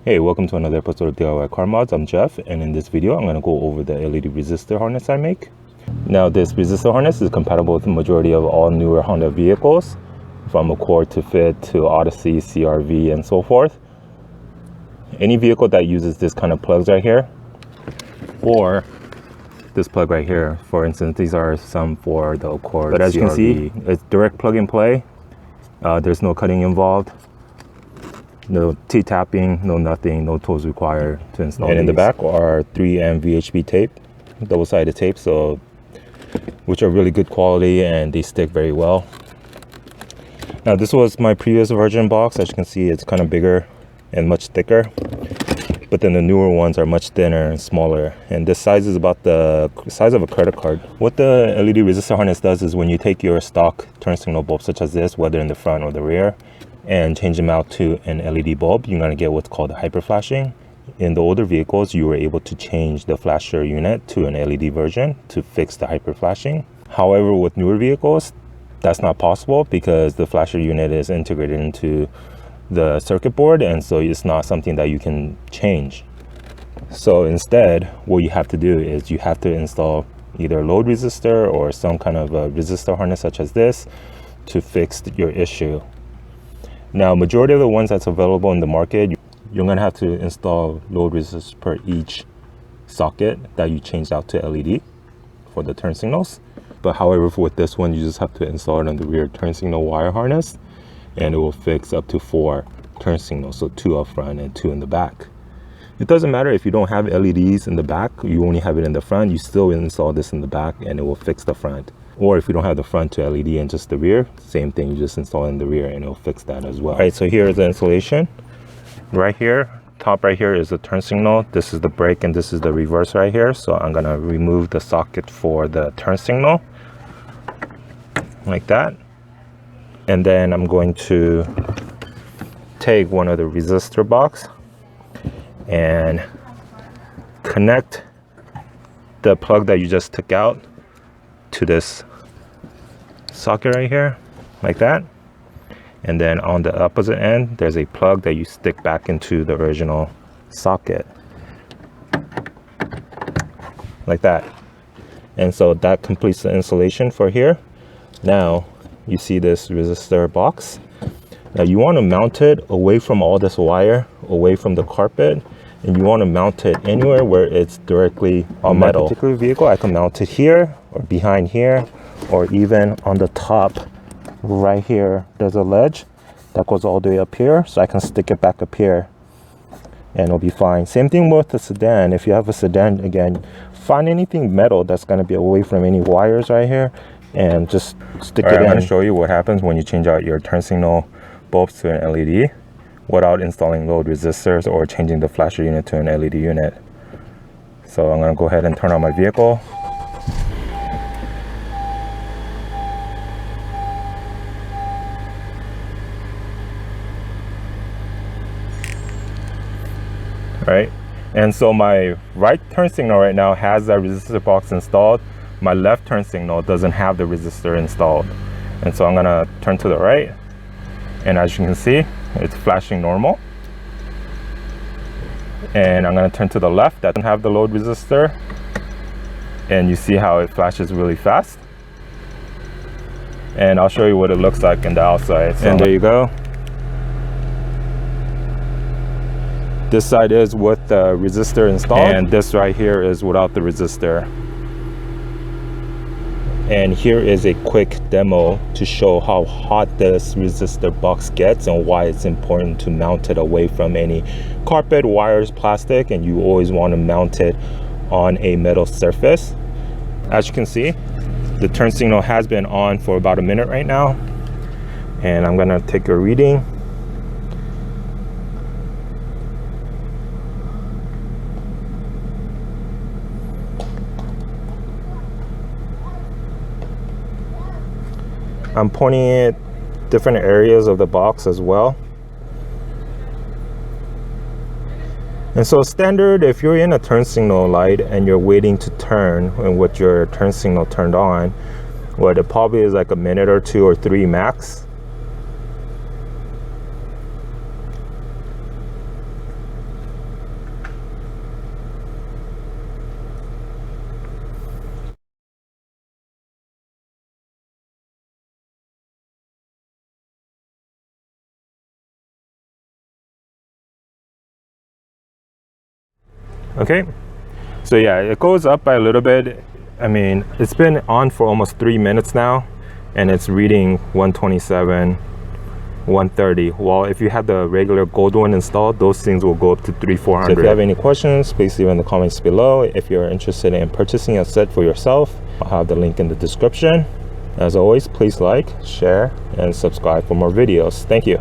Hey, welcome to another episode of DIYCarModz. I'm Jeff, and in this video I'm going to go over the LED resistor harness I make. Now, this resistor harness is compatible with the majority of all newer Honda vehicles, from Accord to Fit to Odyssey, CR-V, and so forth. Any vehicle that uses this kind of plugs right here, or this plug right here, for instance, these are some for the Accord. But as you can see, it's direct plug and play. There's no cutting involved. No T-tapping, no nothing, no tools required to install. And in the back are 3M VHB tape, double-sided tape, so which are really good quality and they stick very well. Now, this was my previous version box. As you can see, it's kind of bigger and much thicker, but then the newer ones are much thinner and smaller, and this size is about the size of a credit card. What the LED resistor harness does is when you take your stock turn signal bulb such as this, whether in the front or the rear, and change them out to an LED bulb, you're going to get what's called hyperflashing. In the older vehicles, you were able to change the flasher unit to an LED version to fix the hyperflashing. However, with newer vehicles, that's not possible because the flasher unit is integrated into the circuit board, and so it's not something that you can change. So instead, what you have to do is you have to install either a load resistor or some kind of a resistor harness such as this to fix your issue. Now, majority of the ones that's available in the market, you're going to have to install load resistors per each socket that you changed out to LED for the turn signals. But however, with this one, you just have to install it on the rear turn signal wire harness, and it will fix up to 4 turn signals, so 2 up front and 2 in the back. It doesn't matter if you don't have LEDs in the back, you only have it in the front, you still install this in the back and it will fix the front. Or if you don't have the front to LED and just the rear, same thing, you just install in the rear and it'll fix that as well. All right, so here is the installation. Right here, top right here is the turn signal. This is the brake and this is the reverse right here. So I'm gonna remove the socket for the turn signal, like that. And then I'm going to take one of the resistor box and connect the plug that you just took out to this socket right here, like that. And then on the opposite end, there's a plug that you stick back into the original socket, like that. And so that completes the installation for here. Now you see this resistor box. Now you want to mount it away from all this wire, away from the carpet, and you want to mount it anywhere where it's directly on metal. My particular vehicle, I can mount it here or behind here, or even on the top right here. There's a ledge that goes all the way up here, so I can stick it back up here and it'll be fine. Same thing with the sedan. If you have a sedan, again, find anything metal that's going to be away from any wires right here and just stick it in. I'm going to show you what happens when you change out your turn signal bulbs to an LED without installing load resistors or changing the flasher unit to an LED unit. So I'm going to go ahead and turn on my vehicle. Right, and so my right turn signal right now has that resistor box installed. My left turn signal doesn't have the resistor installed, and so I'm going to turn to the right, and as you can see, it's flashing normal. And I'm going to turn to the left that doesn't have the load resistor, and you see how it flashes really fast. And I'll show you what it looks like in the outside. And there you go. This side is with the resistor installed, and this right here is without the resistor. And here is a quick demo to show how hot this resistor box gets and why it's important to mount it away from any carpet, wires, plastic, and you always want to mount it on a metal surface. As you can see, the turn signal has been on for about a minute right now, and I'm gonna take a reading. I'm pointing at different areas of the box as well. And so standard, if you're in a turn signal light and you're waiting to turn and with your turn signal turned on, what it probably is like a minute or 2 or 3 max. Okay, so yeah, it goes up by a little bit. I mean, it's been on for almost 3 minutes now, and it's reading 127, 130. Well, if you have the regular gold one installed, those things will go up to 300-400. So if you have any questions, please leave in the comments below. If you're interested in purchasing a set for yourself, I'll have the link in the description. As always, please like, share, and subscribe for more videos. Thank you.